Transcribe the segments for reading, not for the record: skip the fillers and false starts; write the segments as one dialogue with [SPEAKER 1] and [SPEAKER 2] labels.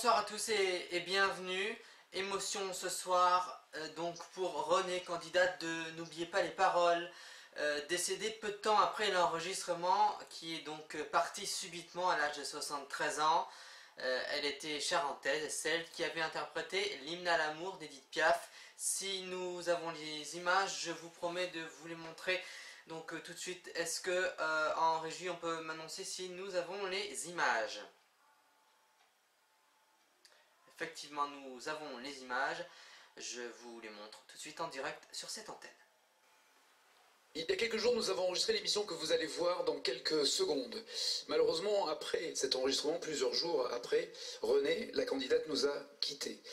[SPEAKER 1] Bonsoir à tous et bienvenue. Émotion ce soir, donc pour René, candidate de N'oubliez pas les paroles, décédée peu de temps après l'enregistrement, qui est donc partie subitement à l'âge de 73 ans. Elle était charentaise, celle qui avait interprété l'hymne à l'amour d'Edith Piaf. Si nous avons les images, je vous promets de vous les montrer. Donc tout de suite, est-ce que en régie on peut m'annoncer si nous avons les images? Effectivement, nous avons les images. Je vous les montre tout de suite en direct sur cette antenne.
[SPEAKER 2] Il y a quelques jours, nous avons enregistré l'émission que vous allez voir dans quelques secondes. Malheureusement, après cet enregistrement, plusieurs jours après, Renée, la candidate, nous a quittés.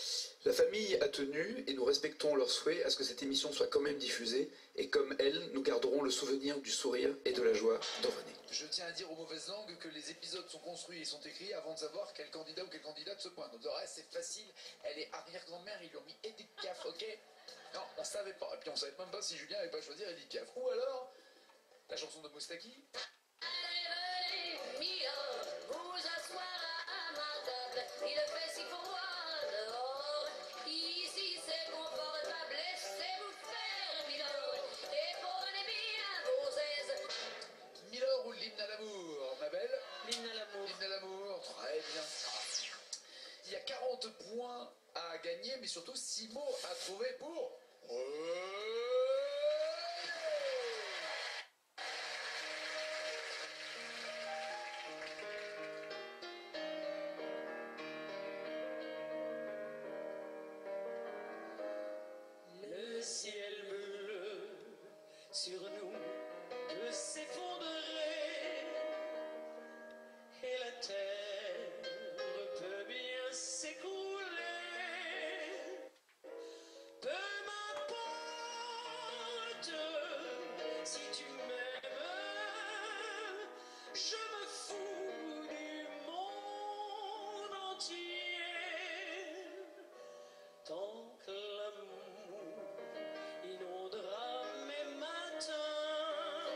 [SPEAKER 2] La famille a tenu, et nous respectons leur souhait, à ce que cette émission soit quand même diffusée, et comme elle, nous garderons le souvenir du sourire et de la joie de Renée.
[SPEAKER 3] Je tiens à dire aux mauvaises langues que les épisodes sont construits et sont écrits avant de savoir quel candidat ou quelle candidate se pointe. Donc le reste, c'est facile. Elle est arrière-grand-mère, ils lui ont mis Edith Piaf, ok? Non, on savait pas. Et puis on savait même pas si Julien n'avait pas choisi Edith Piaf. Ou alors, la chanson de Moustaki.
[SPEAKER 4] Vous asseoir à ma table, il fait si froid dehors. Ici c'est confortable, laissez-vous faire, Milord, et prenez bien vos aises.
[SPEAKER 3] Milord ou l'hymne à l'amour, ma belle?
[SPEAKER 1] L'hymne à l'amour.
[SPEAKER 3] L'hymne à l'amour, très bien. Il y a 40 points à gagner, mais surtout 6 mots à trouver pour...
[SPEAKER 5] Le ciel bleu sur nous peut s'effondrer et la terre peut bien s'écrouler. Peu m'importe si tu m'aimes, je me fous du monde entier. Tant que l'amour inondera mes matins,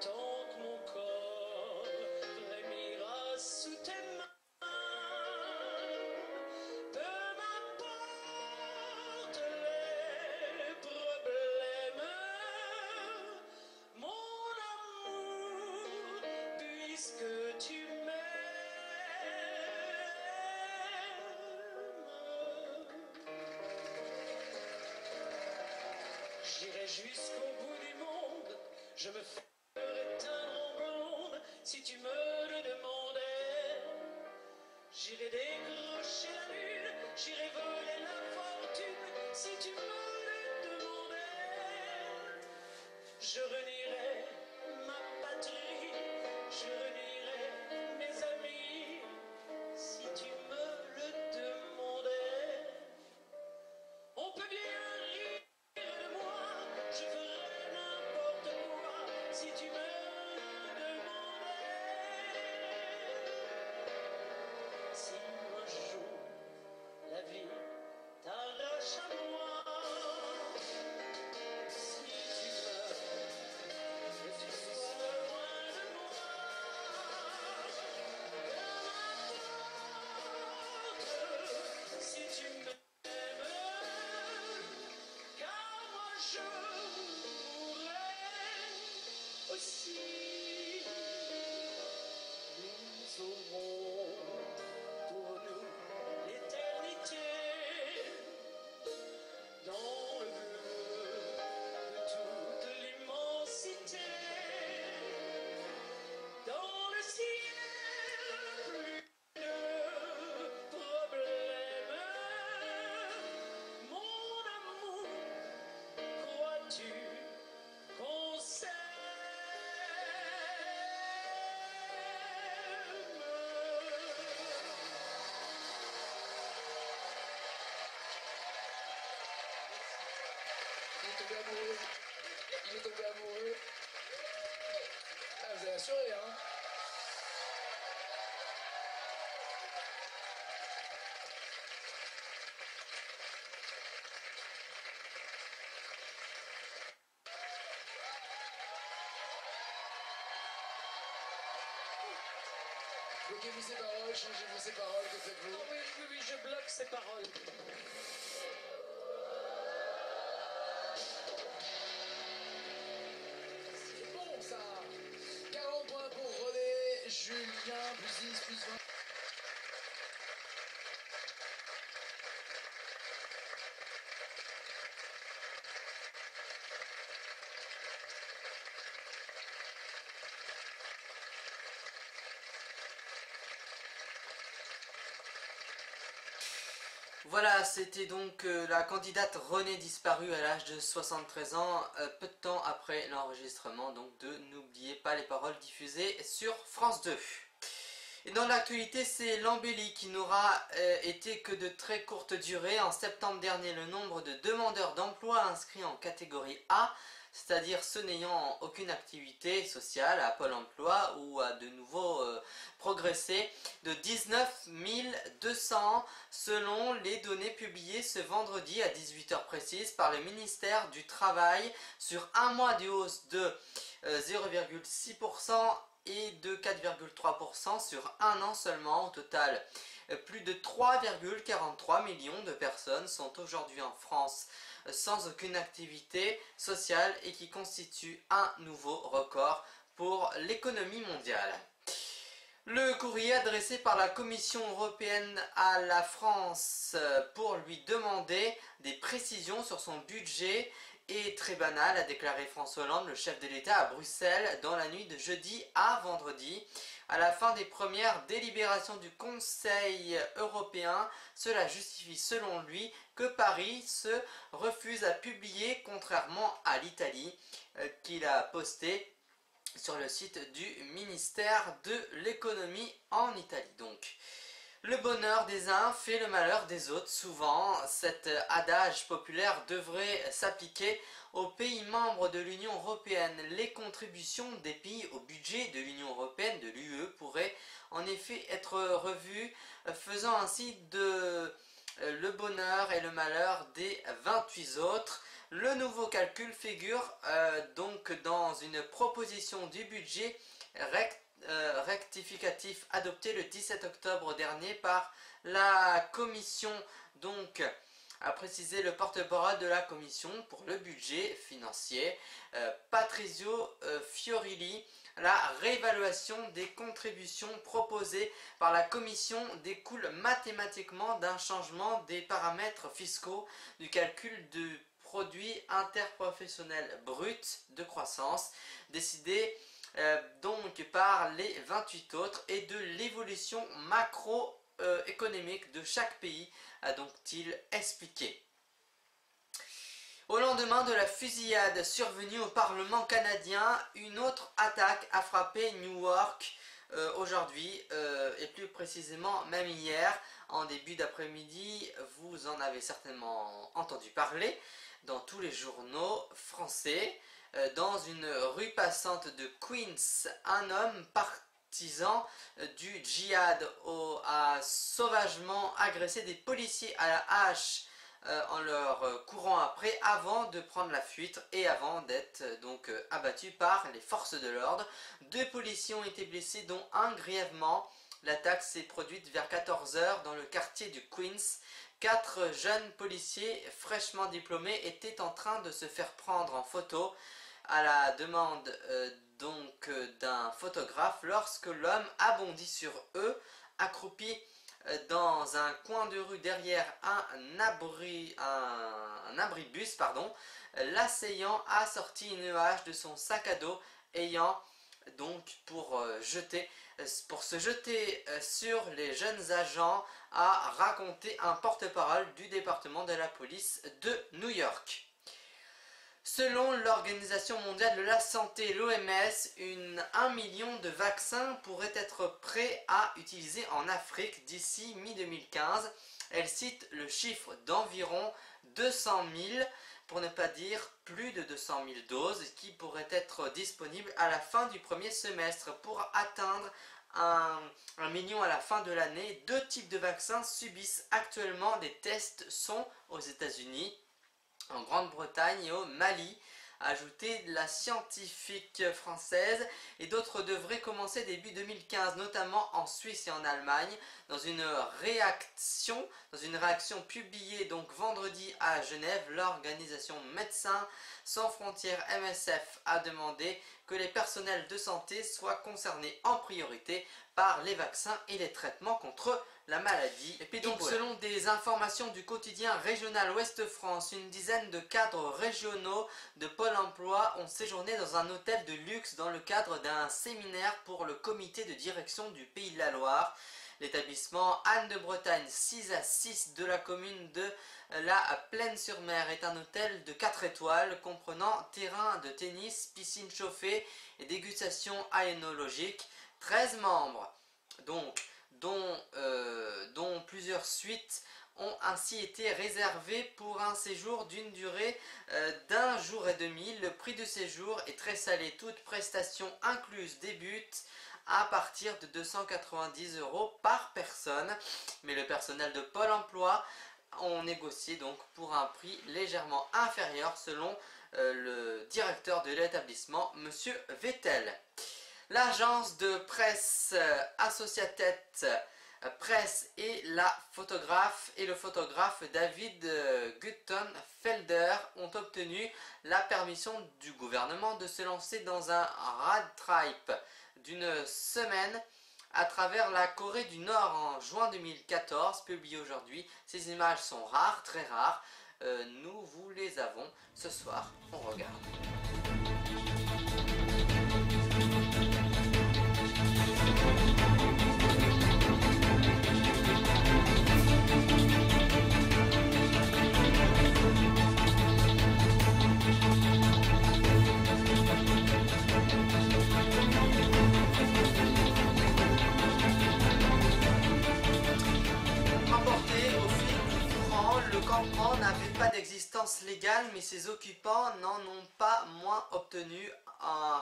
[SPEAKER 5] tant que mon corps frémira sous tes mains, peu m'importe les problèmes, mon amour, puisque tu m'aimes. J'irai jusqu'au bout du monde, je me ferai teindre en blonde si tu me le demandais. J'irai décrocher la lune, j'irai voler la fortune si tu me le demandais. Je renierai ma patrie, je renierai mes amis si tu me le demandais. On peut bien rire de moi, je ferai n'importe quoi si tu me le demandais. Si un jour la vie t'arrache à moi, si tu meurs, que tu sois loin de moi, peu m'importe si tu m'aimes, car moi je mourrai aussi. Nous aurons pour nous l'éternité dans le bleu de toute l'immensité, dans le ciel plus de problèmes, mon amour, crois-tu qu'on s'aime?
[SPEAKER 3] Il est tombé amoureux. Il est tombé amoureux. Ah, vous avez assuré, hein? Bloquez-vous ces paroles, changez-vous ces paroles, que faites-vous?
[SPEAKER 5] Oh oui, oui, oui, je bloque ces paroles.
[SPEAKER 3] C'est bon ça. 40 points pour René, Julien, plus 10, plus 20.
[SPEAKER 1] Voilà, c'était donc la candidate Renée disparue à l'âge de 73 ans, peu de temps après l'enregistrement donc de N'oubliez pas les paroles diffusées sur France 2. Et dans l'actualité, c'est l'embellie qui n'aura été que de très courte durée. En septembre dernier, le nombre de demandeurs d'emploi inscrits en catégorie A, c'est-à-dire ceux n'ayant aucune activité sociale à Pôle emploi ou à de nouveau progressé, de 19 200 selon les données publiées ce vendredi à 18 h précises par le ministère du Travail sur un mois de hausse de 0,6% et de 4,3% sur un an seulement. Au total, plus de 3,43 millions de personnes sont aujourd'hui en France sans aucune activité sociale et qui constitue un nouveau record pour l'économie mondiale. Le courrier adressé par la Commission européenne à la France pour lui demander des précisions sur son budget est très banal, a déclaré François Hollande, le chef de l'État, à Bruxelles dans la nuit de jeudi à vendredi. À la fin des premières délibérations du Conseil européen, cela justifie selon lui que Paris se refuse à publier, contrairement à l'Italie, qu'il a posté sur le site du ministère de l'économie en Italie. Donc, le bonheur des uns fait le malheur des autres. Souvent, cet adage populaire devrait s'appliquer aux pays membres de l'Union européenne. Les contributions des pays au budget de l'Union européenne, de l'UE, pourraient en effet être revues, faisant ainsi de le bonheur et le malheur des 28 autres. Le nouveau calcul figure donc dans une proposition du budget rectificatif adopté le 17 octobre dernier par la Commission. Donc, a précisé le porte-parole de la Commission pour le budget financier, Patrizio Fiorilli. La réévaluation des contributions proposées par la Commission découle mathématiquement d'un changement des paramètres fiscaux du calcul du produit interprofessionnel brut de croissance, décidé donc par les 28 autres, et de l'évolution macroéconomique de chaque pays, a donc-il expliqué. Au lendemain de la fusillade survenue au Parlement canadien, une autre attaque a frappé Newark aujourd'hui, et plus précisément même hier, en début d'après-midi. Vous en avez certainement entendu parler dans tous les journaux français. Dans une rue passante de Queens, un homme partisan du djihad a sauvagement agressé des policiers à la hache en leur courant après, avant de prendre la fuite et avant d'être donc abattu par les forces de l'ordre. 2 policiers ont été blessés, dont un grièvement. L'attaque s'est produite vers 14 h dans le quartier du Queens. 4 jeunes policiers fraîchement diplômés étaient en train de se faire prendre en photo à la demande donc d'un photographe lorsque l'homme a bondi sur eux, accroupi dans un coin de rue derrière un abribus, l'assaillant a sorti une hache de son sac à dos, ayant donc pour se jeter sur les jeunes agents, a raconté un porte-parole du département de la police de New York. Selon l'Organisation mondiale de la santé, l'OMS, 1 million de vaccins pourraient être prêts à utiliser en Afrique d'ici mi-2015. Elle cite le chiffre d'environ 200 000, pour ne pas dire plus de 200 000 doses, qui pourraient être disponibles à la fin du premier semestre. Pour atteindre 1 million à la fin de l'année, 2 types de vaccins subissent actuellement des tests, sont aux États-Unis, en Grande-Bretagne et au Mali, a ajouté la scientifique française, et d'autres devraient commencer début 2015, notamment en Suisse et en Allemagne, dans une réaction publiée donc vendredi à Genève. L'organisation Médecins sans frontières MSF a demandé que les personnels de santé soient concernés en priorité par les vaccins et les traitements contre la maladie. Et puis donc, selon des informations du quotidien régional Ouest-France, une dizaine de cadres régionaux de Pôle emploi ont séjourné dans un hôtel de luxe dans le cadre d'un séminaire pour le comité de direction du Pays de la Loire. L'établissement Anne de Bretagne 6-6 de la commune de la Plaine-sur-Mer est un hôtel de 4 étoiles comprenant terrain de tennis, piscine chauffée et dégustation œnologique. 13 membres, donc, dont plusieurs suites ont ainsi été réservées pour un séjour d'une durée d'1 jour et demi. Le prix du séjour est très salé. Toute prestation incluse débute à partir de 290 € par personne. Mais le personnel de Pôle emploi ont négocié donc pour un prix légèrement inférieur selon le directeur de l'établissement, Monsieur Vettel. L'agence de presse Associated Press et le photographe David Guttenfelder ont obtenu la permission du gouvernement de se lancer dans un road trip d'une semaine à travers la Corée du Nord en juin 2014, publié aujourd'hui. Ces images sont rares, très rares. Nous vous les avons ce soir. On regarde. Le campement n'avait pas d'existence légale, mais ses occupants n'en ont pas moins obtenu un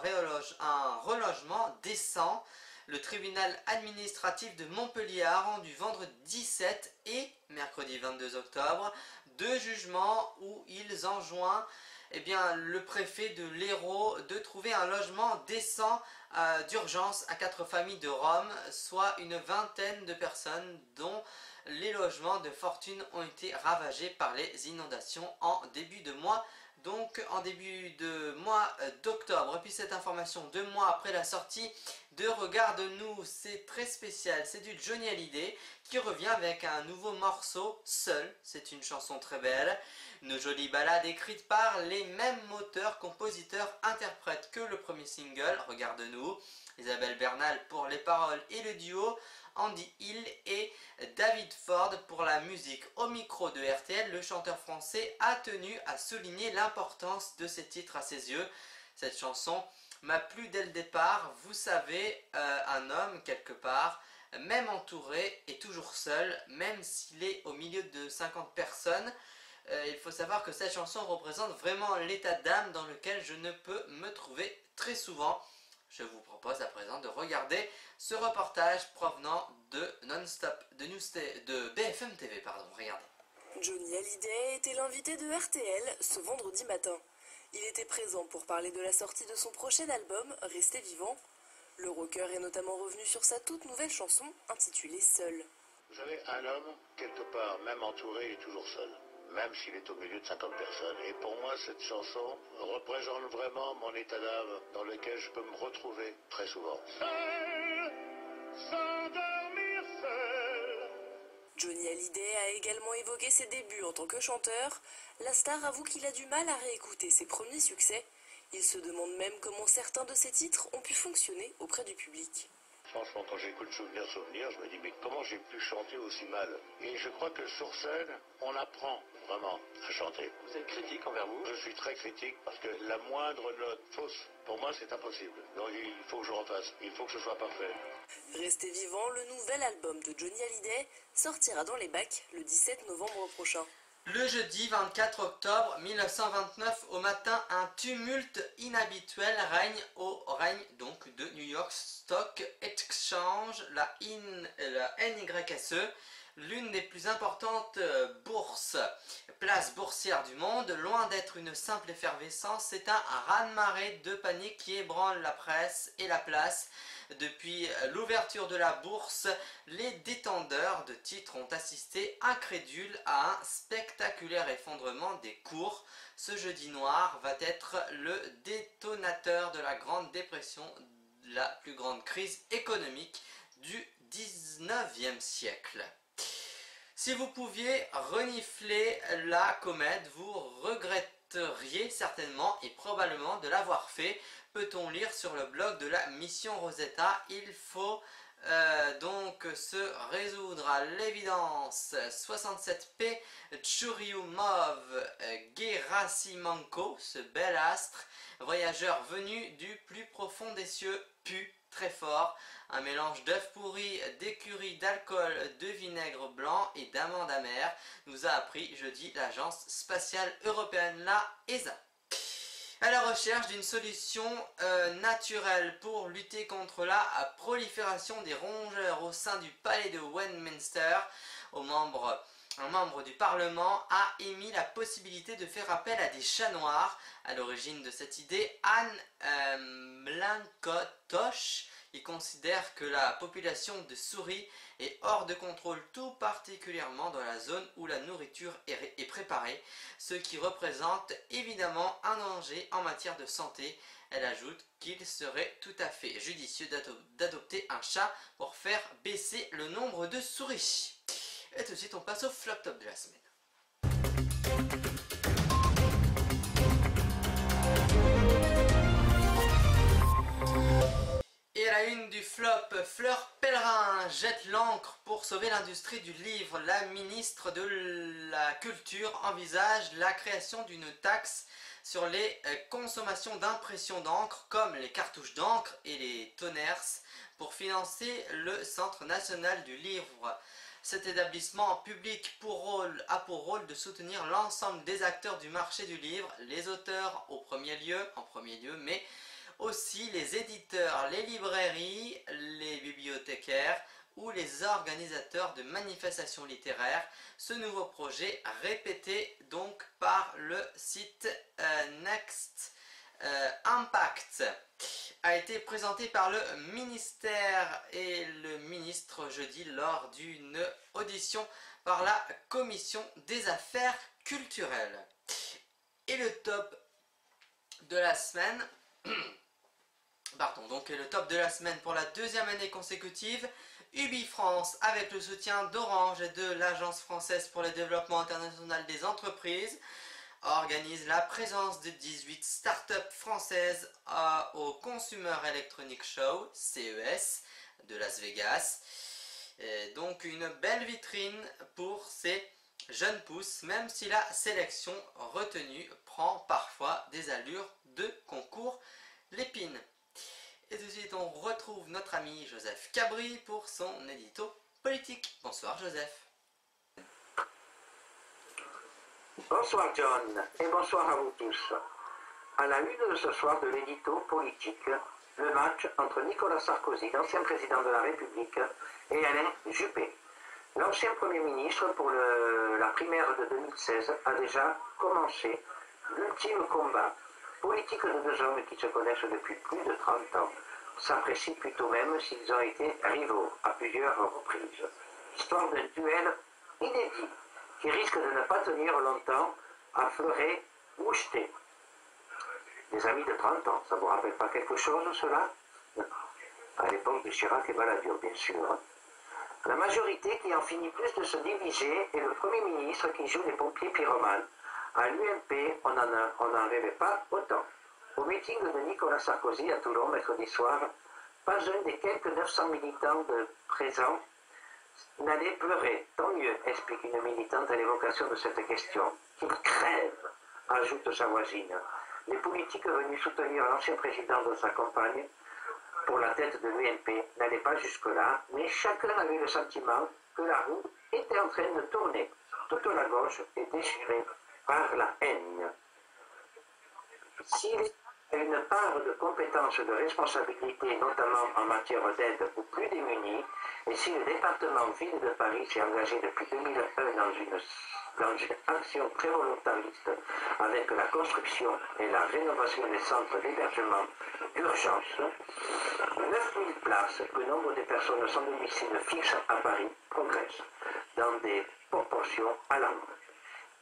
[SPEAKER 1] relogement décent. Le tribunal administratif de Montpellier a rendu vendredi 17 et mercredi 22 octobre 2 jugements où ils enjoignent le préfet de l'Hérault de trouver un logement décent d'urgence à 4 familles de Rome, soit une vingtaine de personnes dont les logements de fortune ont été ravagés par les inondations en début de mois. Donc en début de mois d'octobre. Et puis cette information 2 mois après la sortie de Regarde-nous, c'est très spécial. C'est du Johnny Hallyday qui revient avec un nouveau morceau, Seul. C'est une chanson très belle. Une jolie balade écrite par les mêmes auteurs, compositeurs, interprètes que le premier single, Regarde-nous. Isabelle Bernal pour les paroles et le duo. Andy Hill et David Ford pour la musique. Au micro de RTL, le chanteur français a tenu à souligner l'importance de ces titres à ses yeux. Cette chanson m'a plu dès le départ. Vous savez, un homme quelque part, même entouré, est toujours seul, même s'il est au milieu de 50 personnes. Il faut savoir que cette chanson représente vraiment l'état d'âme dans lequel je ne peux me trouver très souvent. Je vous propose à présent de regarder ce reportage provenant de Non-Stop, de BFM TV, pardon, regardez.
[SPEAKER 6] Johnny Hallyday était l'invité de RTL ce vendredi matin. Il était présent pour parler de la sortie de son prochain album, Restez vivant. Le rocker est notamment revenu sur sa toute nouvelle chanson intitulée Seul.
[SPEAKER 7] Vous savez, un homme, quelque part, même entouré, est toujours seul. Même s'il est au milieu de 50 personnes. Et pour moi, cette chanson représente vraiment mon état d'âme dans lequel je peux me retrouver très souvent. Seul, s'endormir seul.
[SPEAKER 6] Johnny Hallyday a également évoqué ses débuts en tant que chanteur. La star avoue qu'il a du mal à réécouter ses premiers succès. Il se demande même comment certains de ses titres ont pu fonctionner auprès du public.
[SPEAKER 7] Franchement, quand j'écoute Souvenir, je me dis, mais comment j'ai pu chanter aussi mal? Et je crois que sur scène, on apprend vraiment à chanter. Vous êtes critique envers vous? Je suis très critique parce que la moindre note fausse, pour moi, c'est impossible. Donc il faut que je refasse, il faut que ce soit parfait.
[SPEAKER 6] Restez vivant, le nouvel album de Johnny Hallyday sortira dans les bacs le 17 novembre prochain.
[SPEAKER 1] Le jeudi 24 octobre 1929, au matin, un tumulte inhabituel règne donc de New York Stock Exchange, la NYSE, l'une des plus importantes places boursières du monde. Loin d'être une simple effervescence, c'est un raz-de-marée de panique qui ébranle la presse et la place. Depuis l'ouverture de la bourse, les détenteurs de titres ont assisté incrédules à un spectaculaire effondrement des cours. Ce jeudi noir va être le détonateur de la Grande Dépression, la plus grande crise économique du 19e siècle. Si vous pouviez renifler la comète, vous regretteriez certainement et probablement de l'avoir fait. Peut-on lire sur le blog de la mission Rosetta. Il faut donc se résoudre à l'évidence. 67P Churyumov Gerasimenko, ce bel astre, voyageur venu du plus profond des cieux, pue très fort. Un mélange d'œufs pourris, d'écurie, d'alcool, de vinaigre blanc et d'amandes amères, nous a appris jeudi l'agence spatiale européenne, la ESA. À la recherche d'une solution naturelle pour lutter contre la prolifération des rongeurs au sein du palais de Westminster, un membre du Parlement a émis la possibilité de faire appel à des chats noirs. À l'origine de cette idée, Anne Mlankotosh, il considère que la population de souris est hors de contrôle, tout particulièrement dans la zone où la nourriture est préparée, ce qui représente évidemment un danger en matière de santé. Elle ajoute qu'il serait tout à fait judicieux d'adopter un chat pour faire baisser le nombre de souris. Et tout de suite on passe au flop top de la semaine. Et à la une du flop, Fleur Pellerin jette l'encre pour sauver l'industrie du livre. La ministre de la Culture envisage la création d'une taxe sur les consommations d'impression d'encre, comme les cartouches d'encre et les toners, pour financer le Centre national du livre. Cet établissement public a pour rôle de soutenir l'ensemble des acteurs du marché du livre, les auteurs en premier lieu, mais aussi les éditeurs, les librairies, les bibliothécaires ou les organisateurs de manifestations littéraires. Ce nouveau projet, répété donc par le site Next Impact, a été présenté par le ministère et le ministre jeudi lors d'une audition par la Commission des affaires culturelles. Et le top de la semaine... donc le top de la semaine pour la deuxième année consécutive, Ubi France, avec le soutien d'Orange et de l'Agence française pour le développement international des entreprises, organise la présence de 18 startups françaises au Consumer Electronic Show, CES, de Las Vegas. Donc une belle vitrine pour ces jeunes pousses, même si la sélection retenue prend parfois des allures de concours l'épine. Et tout de suite on retrouve notre ami Joseph Cabri pour son édito politique. Bonsoir Joseph.
[SPEAKER 8] Bonsoir John et bonsoir à vous tous. À la une de ce soir de l'édito politique, le match entre Nicolas Sarkozy, l'ancien président de la République, et Alain Juppé. L'ancien Premier ministre pour la primaire de 2016 a déjà commencé l'ultime combat politique de deux hommes qui se connaissent depuis plus de 30 ans, s'apprécient plutôt même s'ils ont été rivaux à plusieurs reprises. Histoire d'un duel inédit qui risque de ne pas tenir longtemps à fleurer ou jeter. Des amis de 30 ans, ça ne vous rappelle pas quelque chose cela? À l'époque de Chirac et Balladur, bien sûr. La majorité qui en finit plus de se diviser est le Premier ministre qui joue les pompiers pyromanes. À l'UMP, on n'en rêvait pas autant. Au meeting de Nicolas Sarkozy à Toulon, mercredi soir, pas un des quelques 900 militants présents n'allait pleurer. Tant mieux, explique une militante à l'évocation de cette question. Qu'il crève, ajoute sa voisine. Les politiques venus soutenir l'ancien président de sa campagne pour la tête de l'UMP n'allaient pas jusque-là, mais chacun avait le sentiment que la roue était en train de tourner. Toute la gauche est déchirée par la haine. Si les une part de compétences et de responsabilités, notamment en matière d'aide aux plus démunis, et si le département Ville de Paris s'est engagé depuis 2001 dans une action très volontariste avec la construction et la rénovation des centres d'hébergement d'urgence, 9000 places, le nombre de personnes sans domicile fixe à Paris progresse dans des proportions alarmantes.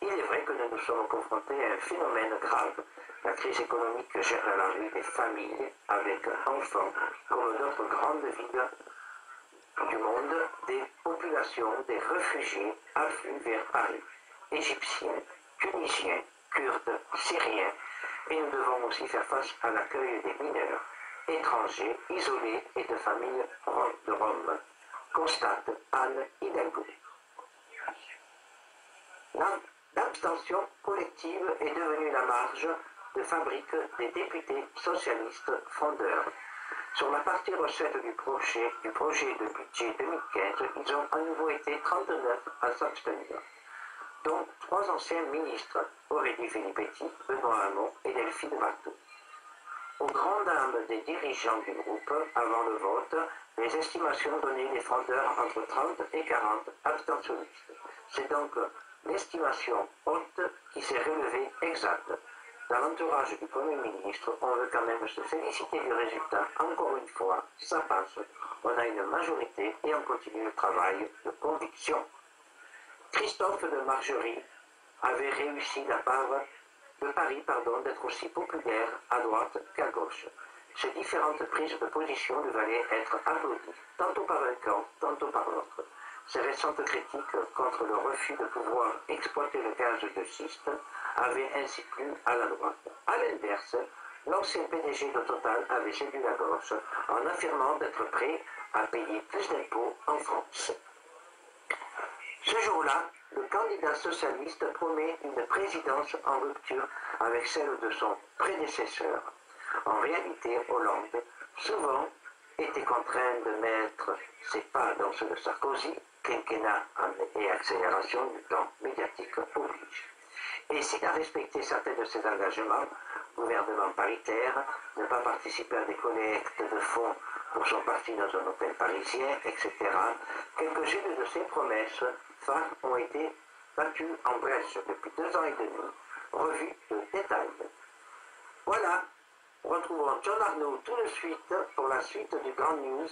[SPEAKER 8] Il est vrai que nous nous sommes confrontés à un phénomène grave. La crise économique gère à la rue des familles avec enfants, comme d'autres grandes villes du monde, des populations, des réfugiés affluent vers Paris. Égyptiens, Tunisiens, Kurdes, Syriens. Et nous devons aussi faire face à l'accueil des mineurs, étrangers, isolés et de familles de Rome, constate Anne Hidalgo. L'abstention collective est devenue la marge de fabrique des députés socialistes fondeurs. Sur la partie recette du projet de budget 2015, ils ont à nouveau été 39 à s'abstenir, dont 3 anciens ministres, Aurélie Filippetti, Benoît Hamon et Delphine Marteau. Aux grandes dames des dirigeants du groupe, avant le vote, les estimations donnaient les fondeurs entre 30 et 40 abstentionnistes. C'est donc l'estimation haute qui s'est révélée exacte. Dans l'entourage du Premier ministre, on veut quand même se féliciter du résultat. Encore une fois, ça passe. On a une majorité et on continue le travail de conviction. Christophe de Margerie avait réussi de Paris d'être aussi populaire à droite qu'à gauche. Ces différentes prises de position devaient être applaudies, tantôt par un camp, tantôt par l'autre. Ces récentes critiques contre le refus de pouvoir exploiter le gaz de schiste avaient ainsi plu à la droite. À l'inverse, l'ancien PDG de Total avait séduit la gauche en affirmant d'être prêt à payer plus d'impôts en France. Ce jour-là, le candidat socialiste promet une présidence en rupture avec celle de son prédécesseur. En réalité, Hollande, souvent, était contraint de mettre ses pas dans ceux de Sarkozy, quinquennat et accélération du temps médiatique oblige. Et s'il a respecté certains de ses engagements, gouvernement paritaire, ne pas participer à des collectes de fonds pour son parti dans un hôtel parisien, etc., quelques-unes de ses promesses phares ont été battues en brèche depuis 2 ans et demi, revues de détail. Voilà, retrouvons John Arnaud tout de suite pour la suite du Grand News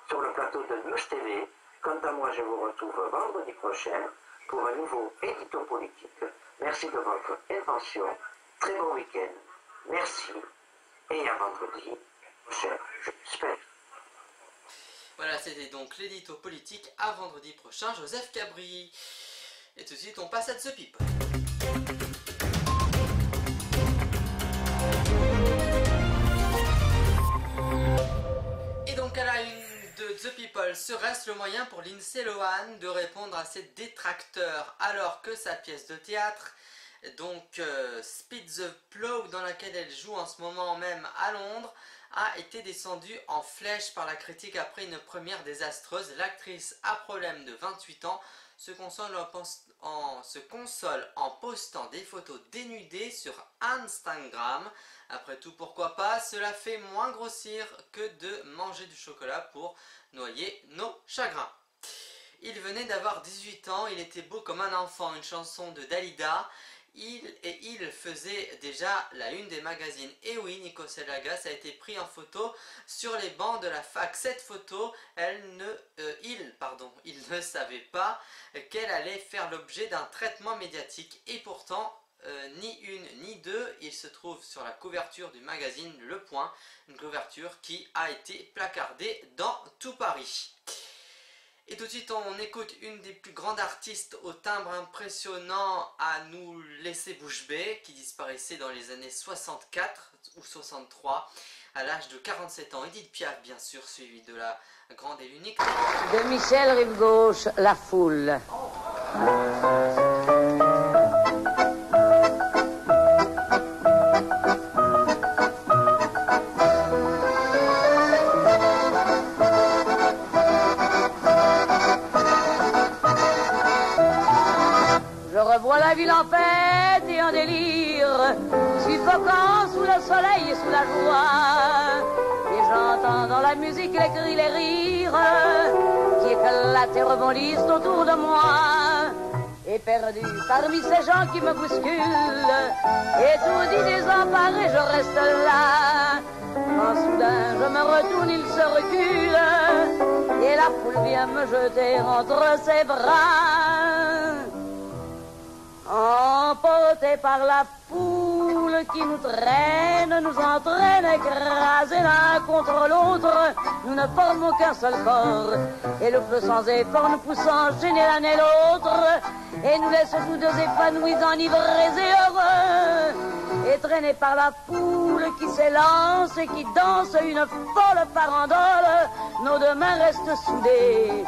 [SPEAKER 8] sur le plateau de News TV. Quant à moi, je vous retrouve vendredi prochain pour un nouveau édito politique. Merci de votre attention. Très bon week-end. Merci. Et à vendredi prochain, j'espère.
[SPEAKER 1] Voilà, c'était donc l'édito politique à vendredi prochain, Joseph Cabri. Et tout de suite, on passe à The People. Et donc à la une de The People, serait-ce le moyen pour Lindsay Lohan de répondre à ses détracteurs alors que sa pièce de théâtre, donc Speed the Plow, dans laquelle elle joue en ce moment même à Londres, a été descendue en flèche par la critique après une première désastreuse. L'actrice à problème de 28 ans se console en postant des photos dénudées sur Instagram. Après tout, pourquoi pas, cela fait moins grossir que de manger du chocolat pour noyer nos chagrins. Il venait d'avoir 18 ans, il était beau comme un enfant, une chanson de Dalida. Il faisait déjà la une des magazines. Et oui, Nico Selagas a été pris en photo sur les bancs de la fac. Cette photo, il ne savait pas qu'elle allait faire l'objet d'un traitement médiatique. Et pourtant, ni une ni deux, il se trouve sur la couverture du magazine Le Point. Une couverture qui a été placardée dans tout Paris. Et tout de suite, on écoute une des plus grandes artistes au timbre impressionnant à nous laisser bouche bée, qui disparaissait dans les années 64 ou 63, à l'âge de 47 ans. Edith Piaf, bien sûr, suivie de la grande et l'unique.
[SPEAKER 9] De Michel Rive-Gauche, La Foule. Je revois la ville en fête et en délire, suffocant sous le soleil et sous la joie. Et j'entends dans la musique les cris, les rires qui éclatent et rebondissent autour de moi. Et perdu parmi ces gens qui me bousculent, étourdi, désemparé, je reste là. Quand soudain je me retourne, il se recule, et la foule vient me jeter entre ses bras. Emportés par la foule qui nous traîne, nous entraîne, écrasés l'un contre l'autre, nous ne formons qu'un seul corps, et le feu sans effort nous poussant gêner l'un et l'autre, et nous laisse tous deux épanouis, enivrés et heureux, et traînés par la foule qui s'élance et qui danse une folle farandole, nos deux mains restent soudées,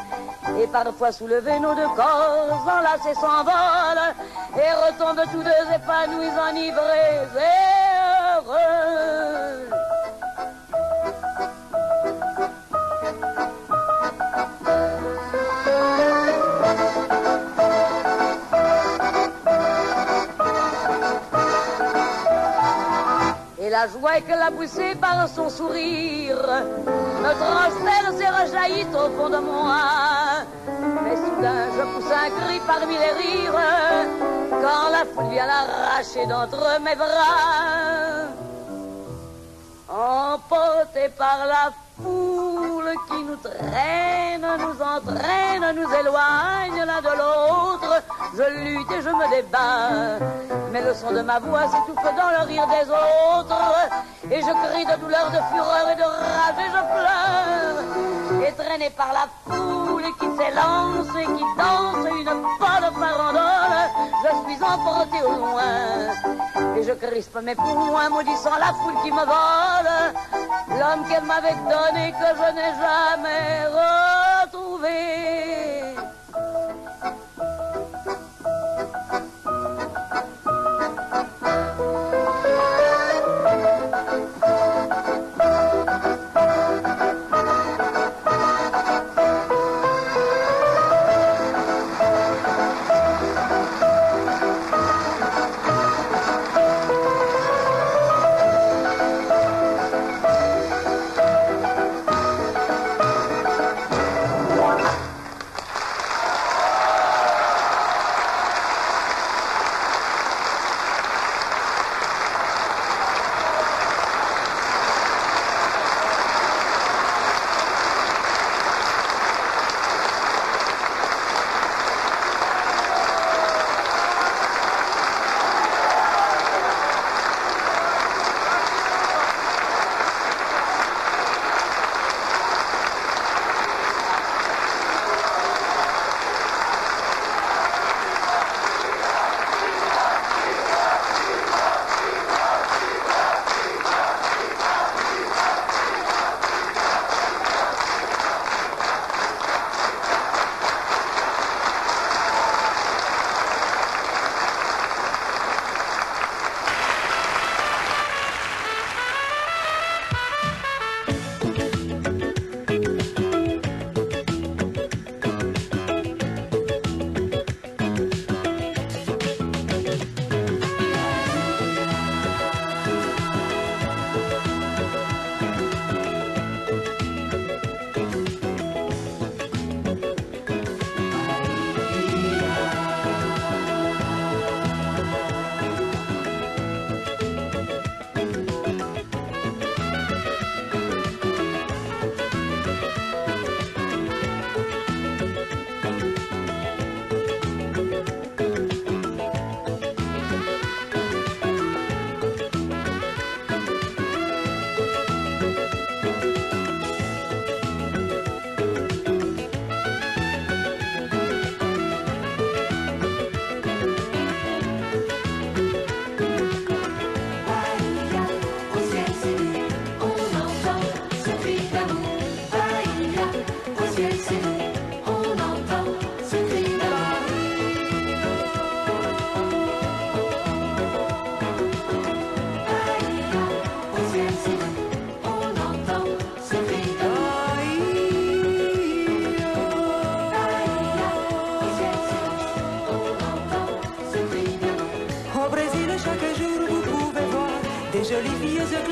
[SPEAKER 9] et parfois soulevés, nos deux corps enlacés s'envolent, et retombent tous deux épanouis, enivrés et heureux. Et la joie qu'elle a poussée par son sourire me transperce et rejaillit au fond de moi. Mais soudain je pousse un cri parmi les rires quand la foule vient l'arracher d'entre mes bras. Emportés par la foule qui nous traîne, nous entraîne, nous éloigne l'un de l'autre, je lutte et je me débat, mais le son de ma voix s'étouffe dans le rire des autres, et je crie de douleur, de fureur et de rage et je pleure, et traîné par la foule qui s'élance et qui danse une folle farandole, je suis emporté au loin, et je crispe mes poings maudissant la foule qui me vole, l'homme qu'elle m'avait donné que je n'ai jamais retrouvé.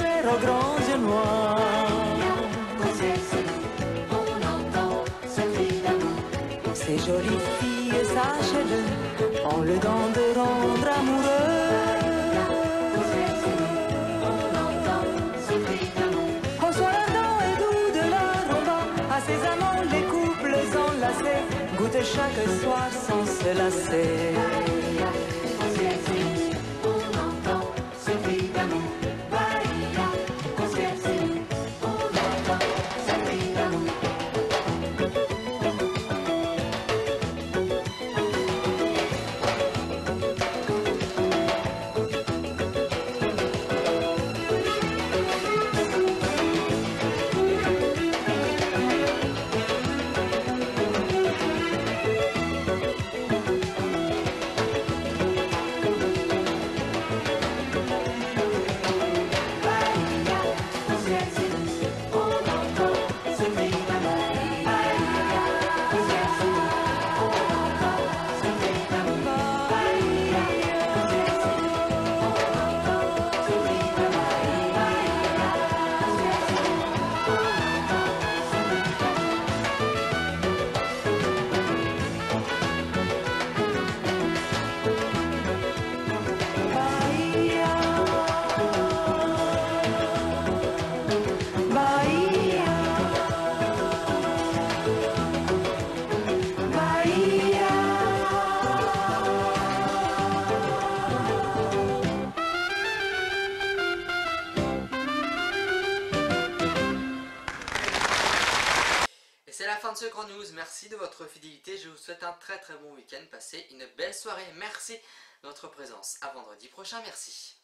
[SPEAKER 10] sourire aux grands yeux noirs. Ces jolies filles, sachez-le, ont le don de rendre amoureux. Au soir ardent et doux de leur repas, à ces amants les couples enlacés goûtent chaque soir sans se lasser.
[SPEAKER 1] C'est la fin de ce Grand News, merci de votre fidélité, je vous souhaite un très bon week-end, passez une belle soirée, merci de votre présence, à vendredi prochain, merci.